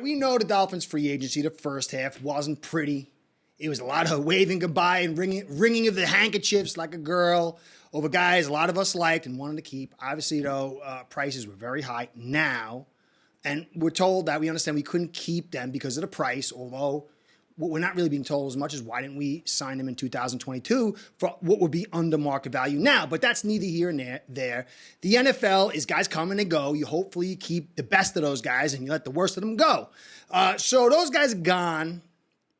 right, we know the Dolphins free agency, the first half wasn't pretty. It was a lot of waving goodbye and ringing of the handkerchiefs like a girl over guys a lot of us liked and wanted to keep. Obviously, though, prices were very high now. And we're told that we understand we couldn't keep them because of the price, although what we're not really being told as much as why didn't we sign them in 2022 for what would be under market value now. But that's neither here nor there. The NFL is guys come and they go. You hopefully keep the best of those guys and you let the worst of them go. So those guys are gone.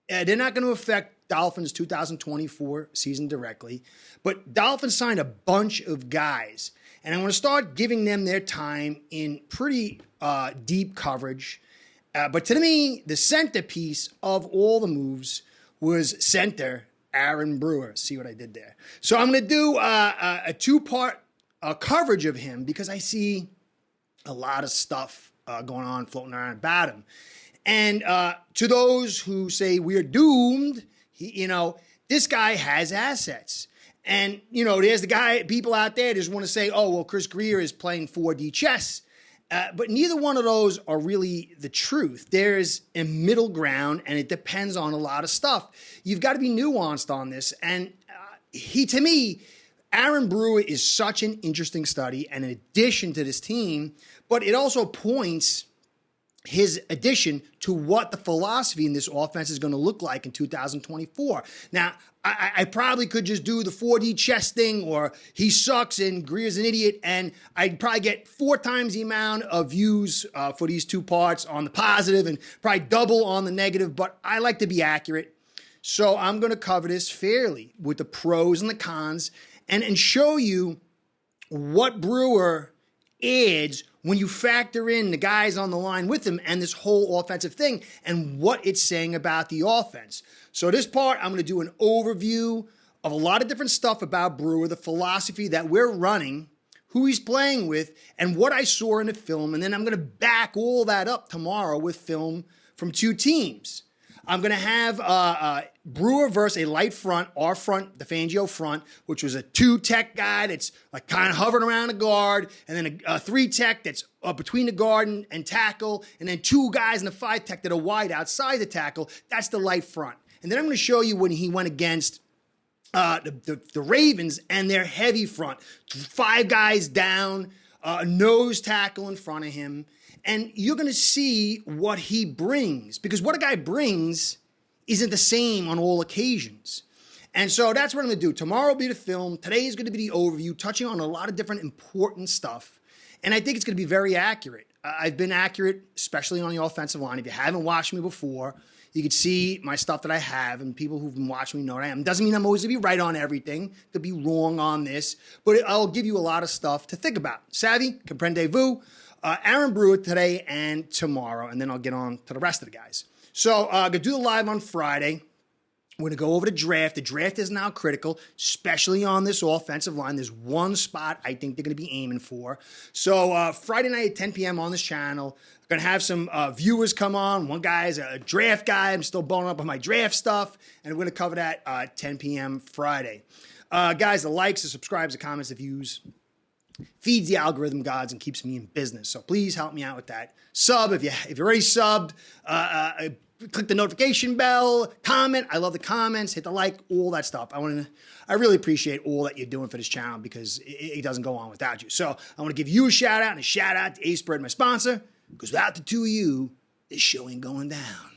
They're not going to affect Dolphins 2024 season directly. But Dolphins signed a bunch of guys. And I'm going to start giving them their time in pretty deep coverage. But to me, the centerpiece of all the moves was center Aaron Brewer. See what I did there? So I'm going to do a two-part coverage of him because I see a lot of stuff going on, floating around about him. And to those who say we're doomed, this guy has assets. And, there's people out there that just want to say, oh, well, Chris Grier is playing 4D chess. But neither one of those are really the truth. There's a middle ground, and it depends on a lot of stuff. You've got to be nuanced on this. And to me, Aaron Brewer is such an interesting study and an addition to this team, but it also points his addition to what the philosophy in this offense is going to look like in 2024. Now, I probably could just do the 4D chess thing or he sucks and Greer's an idiot, and I'd probably get 4 times the amount of views for these two parts on the positive and probably double on the negative, but I like to be accurate. So I'm going to cover this fairly with the pros and the cons and show you what Brewer adds when you factor in the guys on the line with him and this whole offensive thing and what it's saying about the offense. So this part, I'm going to do an overview of a lot of different stuff about Brewer, the philosophy that we're running, who he's playing with, and what I saw in the film. And then I'm going to back all that up tomorrow with film from 2 teams. I'm going to have Brewer versus a light front, our front, the Fangio front, which was a 2-tech guy that's like kind of hovering around the guard, and then a 3-tech that's between the guard and tackle, and then 2 guys in the 5-tech that are wide outside the tackle. That's the light front. And then I'm going to show you when he went against the Ravens and their heavy front. 5 guys down, a nose tackle in front of him. And you're going to see what he brings, because what a guy brings isn't the same on all occasions. And so that's what I'm going to do. Tomorrow will be the film. Today is going to be the overview, touching on a lot of different important stuff. And I think it's going to be very accurate. I've been accurate, especially on the offensive line. If you haven't watched me before, you can see my stuff that I have, and people who've been watching me know what I am. Doesn't mean I'm always going to be right on everything. Could be wrong on this, but I'll give you a lot of stuff to think about. Savvy, comprendez-vous. Aaron Brewer today and tomorrow, and then I'll get on to the rest of the guys. So I'm going to do the live on Friday. We're going to go over the draft. The draft is now critical, especially on this offensive line. There's one spot I think they're going to be aiming for. So Friday night at 10 p.m. on this channel, I'm going to have some viewers come on. One guy's a draft guy. I'm still blowing up on my draft stuff, and we're going to cover that 10 p.m. Friday. Guys, the likes, the subscribes, the comments, the views feeds the algorithm gods and keeps me in business. So please help me out with that. Sub if you're already subbed. Click the notification bell. Comment. I love the comments. Hit the like. All that stuff. I really appreciate all that you're doing for this channel because it doesn't go on without you. So I want to give you a shout out and a shout out to A-Spread, my sponsor, because without the 2 of you, this show ain't going down.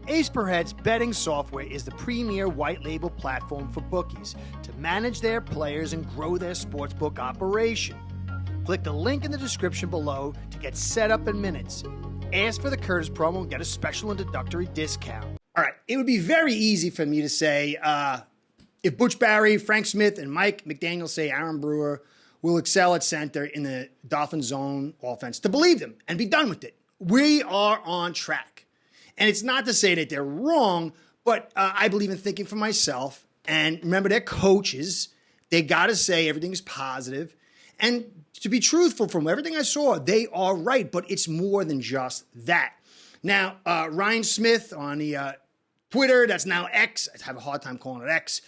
A-Spread's betting software is the premier white label platform for bookies to manage their players and grow their sportsbook operation. Click the link in the description below to get set up in minutes. Ask for the Curtis promo and get a special introductory discount. All right, it would be very easy for me to say if Butch Barry, Frank Smith, and Mike McDaniel say Aaron Brewer will excel at center in the Dolphins zone offense, to believe them and be done with it. We are on track. And it's not to say that they're wrong, but I believe in thinking for myself. And remember, they're coaches. They got to say everything's positive. And to be truthful, from everything I saw, they are right, but it's more than just that. Now, Ryan Smith on the Twitter, that's now X. I have a hard time calling it X.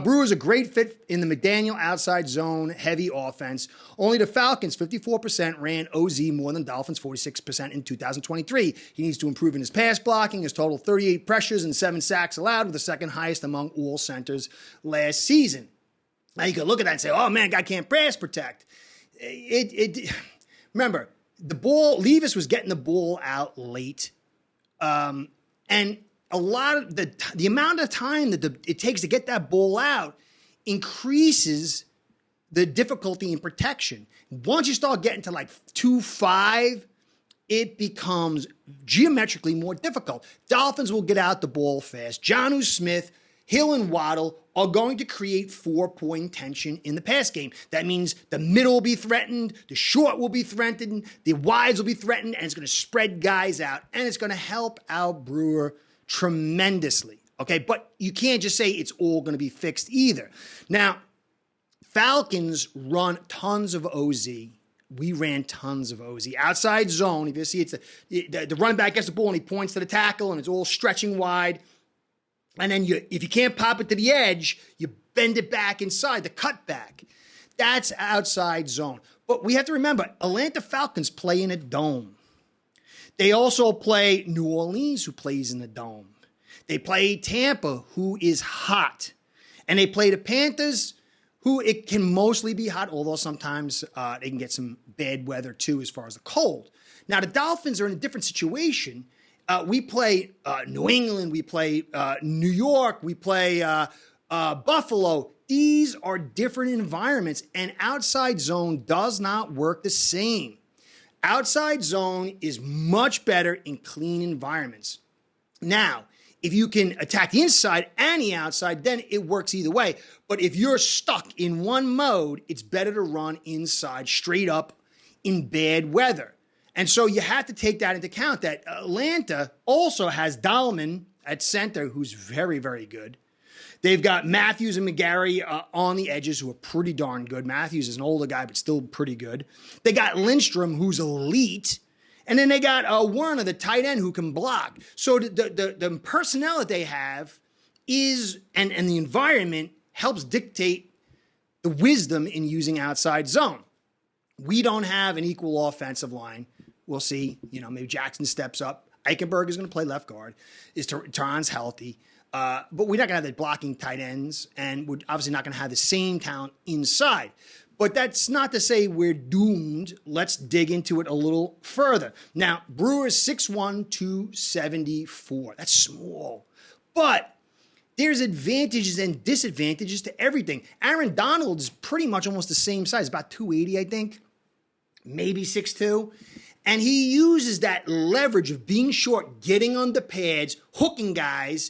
Brewer's a great fit in the McDaniel outside zone heavy offense. Only the Falcons, 54%, ran OZ more than Dolphins, 46% in 2023. He needs to improve in his pass blocking. His total 38 pressures and 7 sacks allowed, with the second highest among all centers last season. Now you could look at that and say, oh man, guy can't pass protect. Remember, the ball, Levis was getting the ball out late. And a lot of the amount of time that it takes to get that ball out increases the difficulty in protection. Once you start getting to like 2-5, it becomes geometrically more difficult. Dolphins will get out the ball fast. Jonnu Smith, Hill, and Waddle are going to create 4-point tension in the pass game. That means the middle will be threatened, the short will be threatened, the wides will be threatened, and it's going to spread guys out, and it's going to help out Brewer tremendously. Okay, but you can't just say it's all going to be fixed either. Now, Falcons run tons of OZ. We ran tons of OZ. Outside zone, if you see, it's the running back gets the ball and he points to the tackle and it's all stretching wide. And then if you can't pop it to the edge, you bend it back inside, the cutback. That's outside zone. But we have to remember, Atlanta Falcons play in a dome. They also play New Orleans, who plays in the dome. They play Tampa, who is hot. And they play the Panthers, who it can mostly be hot, although sometimes they can get some bad weather too as far as the cold. Now, the Dolphins are in a different situation. We play New England, we play New York, we play Buffalo. These are different environments, and outside zone does not work the same. Outside zone is much better in clean environments. Now, if you can attack the inside and the outside, then it works either way. But if you're stuck in one mode, it's better to run inside straight up in bad weather. And so you have to take that into account, that Atlanta also has Dahlman at center, who's very, very good. They've got Matthews and McGarry on the edges, who are pretty darn good. Matthews is an older guy, but still pretty good. They got Lindstrom, who's elite. And then they got Werner, the tight end, who can block. So the personnel that they have is, and the environment helps dictate the wisdom in using outside zone. We don't have an equal offensive line. We'll see. Maybe Jackson steps up. Eichenberg is going to play left guard. Taron's healthy. But we're not going to have the blocking tight ends, and we're obviously not going to have the same talent inside. But that's not to say we're doomed. Let's dig into it a little further. Now, Brewer is 6'1", 274. That's small. But there's advantages and disadvantages to everything. Aaron Donald is pretty much almost the same size, about 280, I think, maybe 6'2". And he uses that leverage of being short, getting on the pads, hooking guys,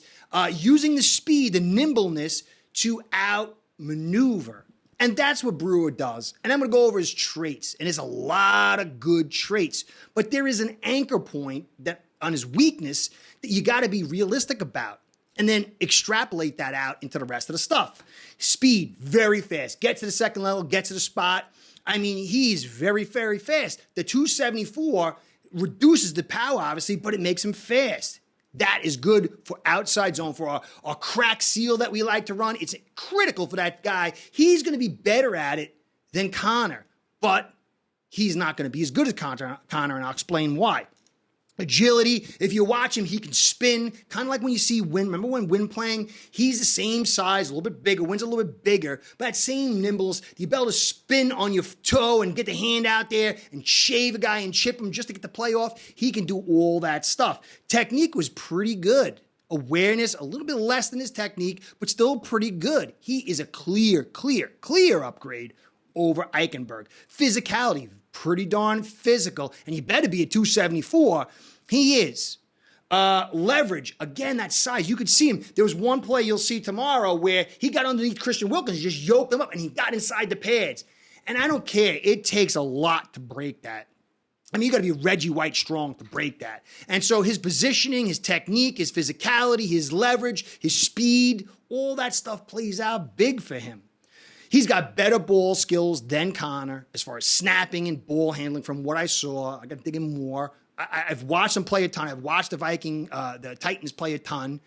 using the speed, the nimbleness to outmaneuver. And that's what Brewer does. And I'm going to go over his traits. And there's a lot of good traits. But there is an anchor point that on his weakness that you got to be realistic about. And then extrapolate that out into the rest of the stuff. Speed, very fast. Get to the second level, get to the spot. I mean, he's very, very fast. The 274 reduces the power, obviously, but it makes him fast. That is good for outside zone, for our crack seal that we like to run. It's critical for that guy. He's going to be better at it than Connor, but he's not going to be as good as Connor, and I'll explain why. Agility, if you watch him, he can spin, kind of like when you see Wynn. Remember when Wynn playing? He's the same size, a little bit bigger. Wynn's a little bit bigger, but that same nimbles, the ability to spin on your toe and get the hand out there and shave a guy and chip him just to get the play off. He can do all that stuff. Technique was pretty good. Awareness, a little bit less than his technique, but still pretty good. He is a clear upgrade over Eichenberg. Physicality, pretty darn physical, and you better be a 274. He is. Leverage, again, that size. You could see him. There was one play you'll see tomorrow where he got underneath Christian Wilkins, just yoked him up, and he got inside the pads. And I don't care. It takes a lot to break that. I mean, you got to be Reggie White strong to break that. And so his positioning, his technique, his physicality, his leverage, his speed, all that stuff plays out big for him. He's got better ball skills than Connor as far as snapping and ball handling from what I saw. I got to dig in more. I've watched him play a ton. I've watched the Titans play a ton.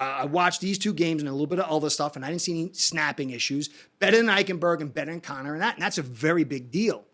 I watched these two games and a little bit of other stuff, and I didn't see any snapping issues. Better than Eichenberg and better than Connor, and that's a very big deal.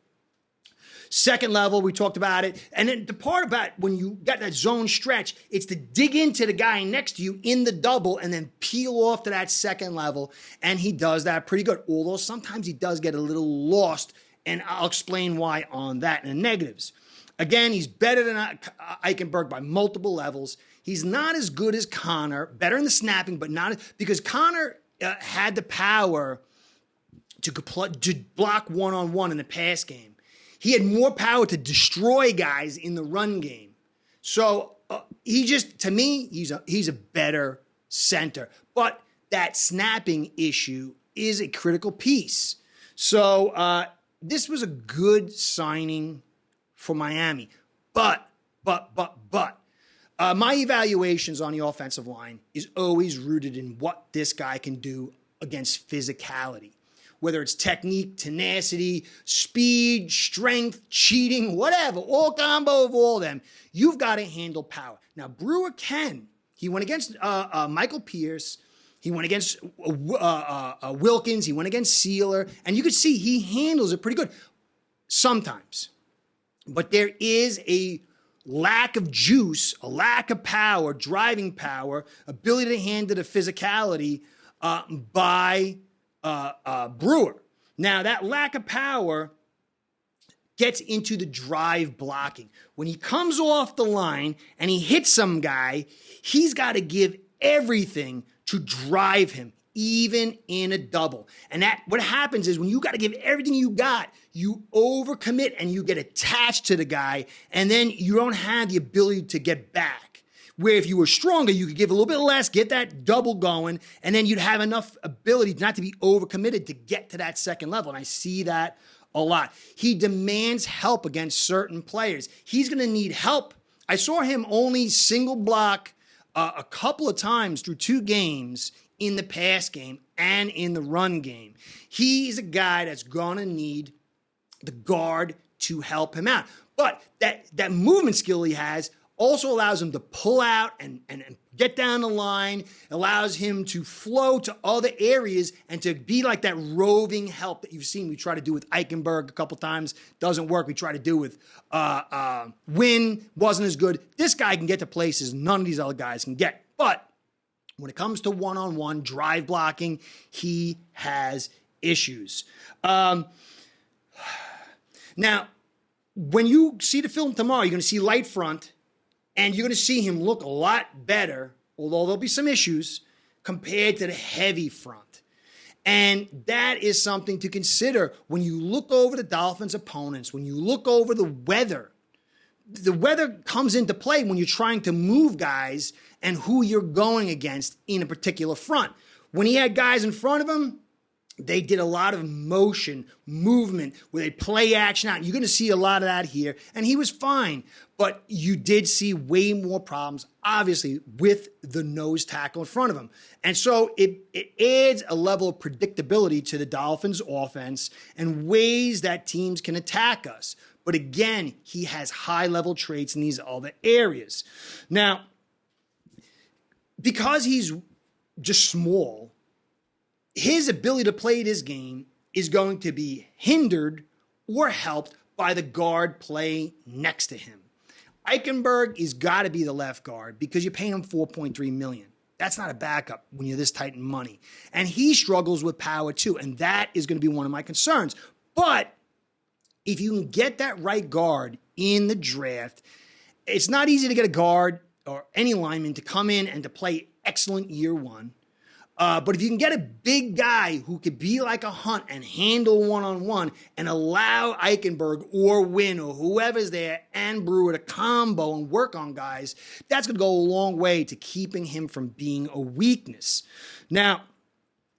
Second level, we talked about it. And then the part about when you got that zone stretch, it's to dig into the guy next to you in the double and then peel off to that second level. And he does that pretty good, although sometimes he does get a little lost, and I'll explain why on that in the negatives. Again, he's better than Eichenberg by multiple levels. He's not as good as Connor, better in the snapping, but not because Connor had the power to block one-on-one in the pass game. He had more power to destroy guys in the run game. So to me, he's a better center. But that snapping issue is a critical piece. So this was a good signing for Miami. But my evaluations on the offensive line is always rooted in what this guy can do against physicality. Whether it's technique, tenacity, speed, strength, cheating, whatever, all combo of all of them, you've got to handle power. Now, Brewer can. He went against Michael Pierce. He went against Wilkins. He went against Sealer. And you could see he handles it pretty good sometimes. But there is a lack of juice, a lack of power, driving power, ability to handle the physicality by Brewer. Now, that lack of power gets into the drive blocking. When he comes off the line and he hits some guy, he's got to give everything to drive him, even in a double. And that what happens is when you got to give everything you got, you overcommit and you get attached to the guy, and then you don't have the ability to get back. Where if you were stronger, you could give a little bit less, get that double going, and then you'd have enough ability not to be overcommitted to get to that second level. And I see that a lot. He demands help against certain players. He's going to need help. I saw him only single block a couple of times through two games in the pass game and in the run game. He's a guy that's going to need the guard to help him out. But that movement skill he has also allows him to pull out and get down the line, allows him to flow to other areas and to be like that roving help that you've seen we try to do with Eichenberg a couple times. Doesn't work. We try to do with Wynn. Wasn't as good. This guy can get to places none of these other guys can get. But when it comes to one-on-one drive blocking, he has issues. Now, when you see the film tomorrow, you're going to see light front, and you're going to see him look a lot better, although there'll be some issues, compared to the heavy front. And that is something to consider when you look over the Dolphins' opponents, when you look over the weather. The weather comes into play when you're trying to move guys and who you're going against in a particular front. When he had guys in front of him, they did a lot of motion, movement, where they play action out. You're going to see a lot of that here. And he was fine. But you did see way more problems, obviously, with the nose tackle in front of him. And so it adds a level of predictability to the Dolphins' offense and ways that teams can attack us. But again, he has high-level traits in these other areas. Now, because he's just small, his ability to play this game is going to be hindered or helped by the guard play next to him. Eichenberg has got to be the left guard because you're paying him $4.3 million. That's not a backup when you're this tight in money. And he struggles with power too, and that is going to be one of my concerns. But if you can get that right guard in the draft, it's not easy to get a guard or any lineman to come in and to play excellent year one. But if you can get a big guy who could be like a Hunt and handle one-on-one and allow Eichenberg or Wynn or whoever's there and Brewer to combo and work on guys, that's going to go a long way to keeping him from being a weakness. Now,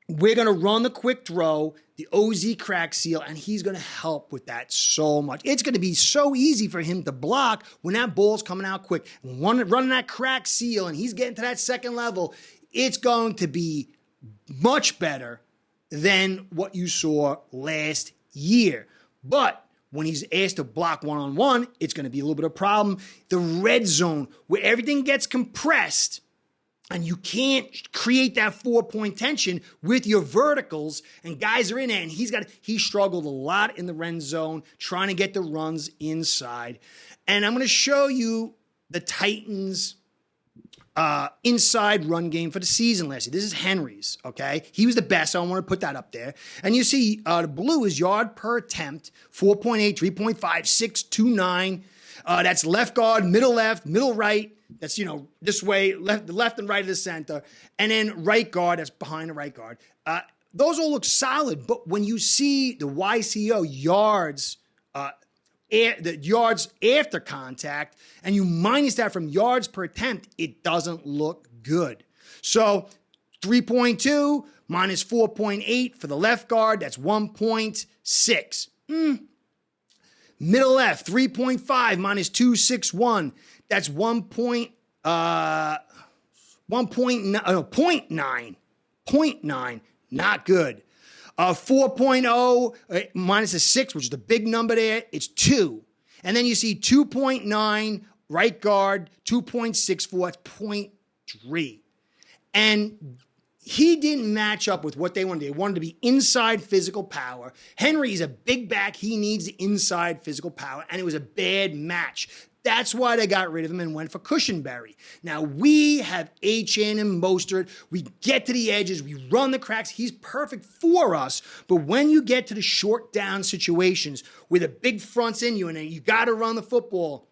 we're going to run the quick throw, the OZ crack seal, and he's going to help with that so much. It's going to be so easy for him to block when that ball's coming out quick. Running that crack seal and he's getting to that second level, it's going to be much better than what you saw last year. But when he's asked to block one-on-one, it's going to be a little bit of a problem. The red zone, where everything gets compressed, And you can't create that 4-point tension with your verticals, and guys are in there, and he struggled a lot in the red zone trying to get the runs inside. And I'm going to show you the Titans' inside run game for the season last year. This is Henry's, okay? He was the best, so I want to put that up there. And you see the blue is yard per attempt, 4.8, 3.5, 6, 2, 9. That's left guard, middle left, middle right. That's, this way, the left and right of the center. And then right guard, that's behind the right guard. Those all look solid, but when you see the YCO yards, the yards after contact, and you minus that from yards per attempt, it doesn't look good. So 3.2 minus 4.8 for the left guard, that's 1.6. Middle left, 3.5 minus 261. That's 0.9. 0.9. Not good. 4.0 minus a 6, which is the big number there, it's 2. And then you see 2.9 right guard, 2.64, that's 0.3. And he didn't match up with what they wanted. They wanted to be inside physical power. Henry is a big back. He needs the inside physical power, and it was a bad match. That's why they got rid of him and went for Cushenberry. Now, we have HN and Mostert. We get to the edges. We run the cracks. He's perfect for us. But when you get to the short down situations where the big front's in you and you got to run the football,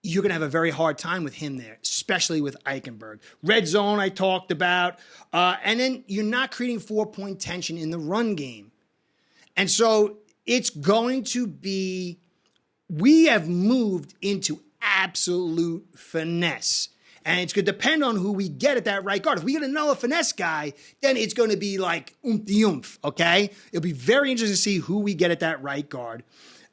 you're going to have a very hard time with him there, especially with Eichenberg. Red zone I talked about. And then you're not creating 4-point tension in the run game. And so it's going to be, we have moved into absolute finesse. And it's going to depend on who we get at that right guard. If we get another finesse guy, then it's going to be like oomph, okay? It'll be very interesting to see who we get at that right guard.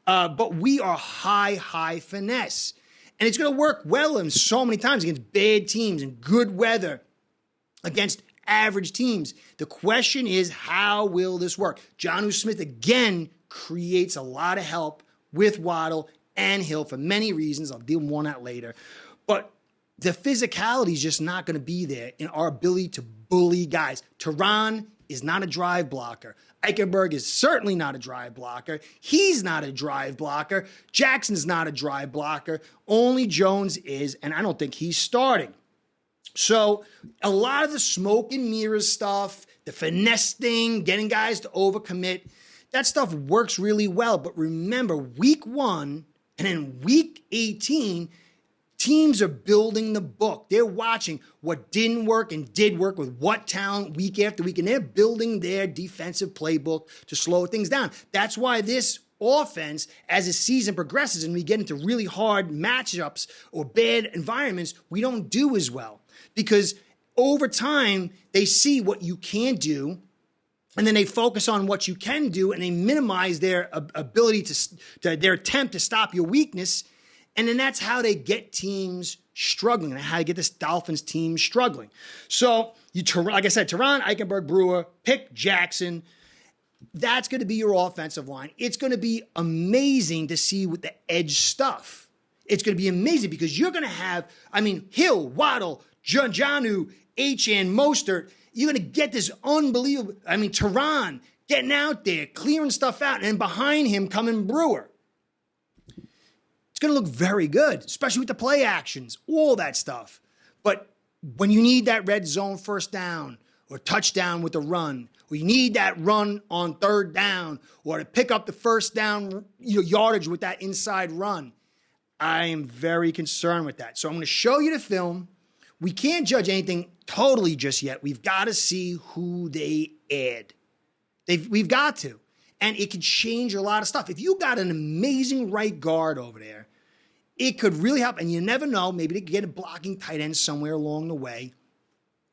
But we are high finesse. And it's going to work well in so many times against bad teams and good weather, against average teams. The question is, how will this work? Jonnu Smith, again, creates a lot of help with Waddle and Hill for many reasons. I'll deal more on that later. But the physicality is just not going to be there in our ability to bully guys. Tehran is not a drive blocker. Eichenberg is certainly not a drive blocker. He's not a drive blocker. Jackson's not a drive blocker. Only Jones is, and I don't think he's starting. So a lot of the smoke and mirrors stuff, the finesse thing, getting guys to overcommit, that stuff works really well. But remember, week 1 and then week 18, teams are building the book. They're watching what didn't work and did work with what talent week after week, and they're building their defensive playbook to slow things down. That's why this offense, as the season progresses and we get into really hard matchups or bad environments, we don't do as well. Because over time, they see what you can do, and then they focus on what you can do, and they minimize their ability to their attempt to stop your weakness. And then that's how they get teams struggling, and how they get this Dolphins team struggling. So, like I said, Tehran, Eichenberg, Brewer, pick Jackson. That's going to be your offensive line. It's going to be amazing to see with the edge stuff. It's going to be amazing because you're going to have, Hill, Waddle, Jonnu, HN, Mostert. You're going to get this unbelievable, Tehran getting out there, clearing stuff out, and behind him coming Brewer. It's going to look very good, especially with the play actions, all that stuff. But when you need that red zone first down or touchdown with a run, or you need that run on third down, or to pick up the first down yardage with that inside run, I am very concerned with that. So I'm going to show you the film. We can't judge anything totally just yet. We've got to see who they add. We've got to. And it could change a lot of stuff. If you got an amazing right guard over there, it could really help. And you never know. Maybe they get a blocking tight end somewhere along the way.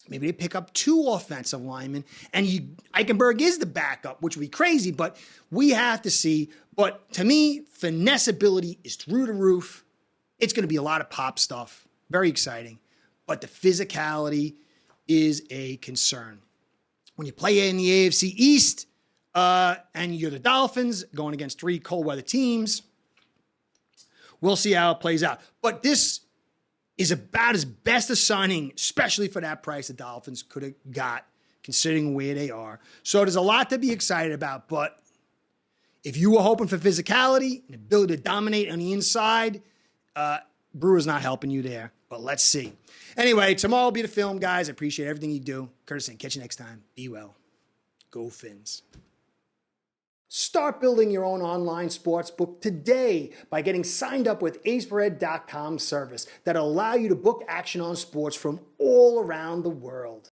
Maybe they pick up 2 offensive linemen. And Eichenberg is the backup, which would be crazy. But we have to see. But to me, finesse ability is through the roof. It's going to be a lot of pop stuff. Very exciting. But the physicality is a concern. When you play in the AFC East, and you're the Dolphins going against 3 cold weather teams, we'll see how it plays out. But this is about as best a signing, especially for that price the Dolphins could have got, considering where they are. So there's a lot to be excited about, but if you were hoping for physicality and ability to dominate on the inside, Brewer's not helping you there, but let's see. Anyway, tomorrow will be the film, guys. I appreciate everything you do. Curtis, and catch you next time. Be well. Go Phins. Start building your own online sports book today by getting signed up with aceperhead.com service that'll allow you to book action on sports from all around the world.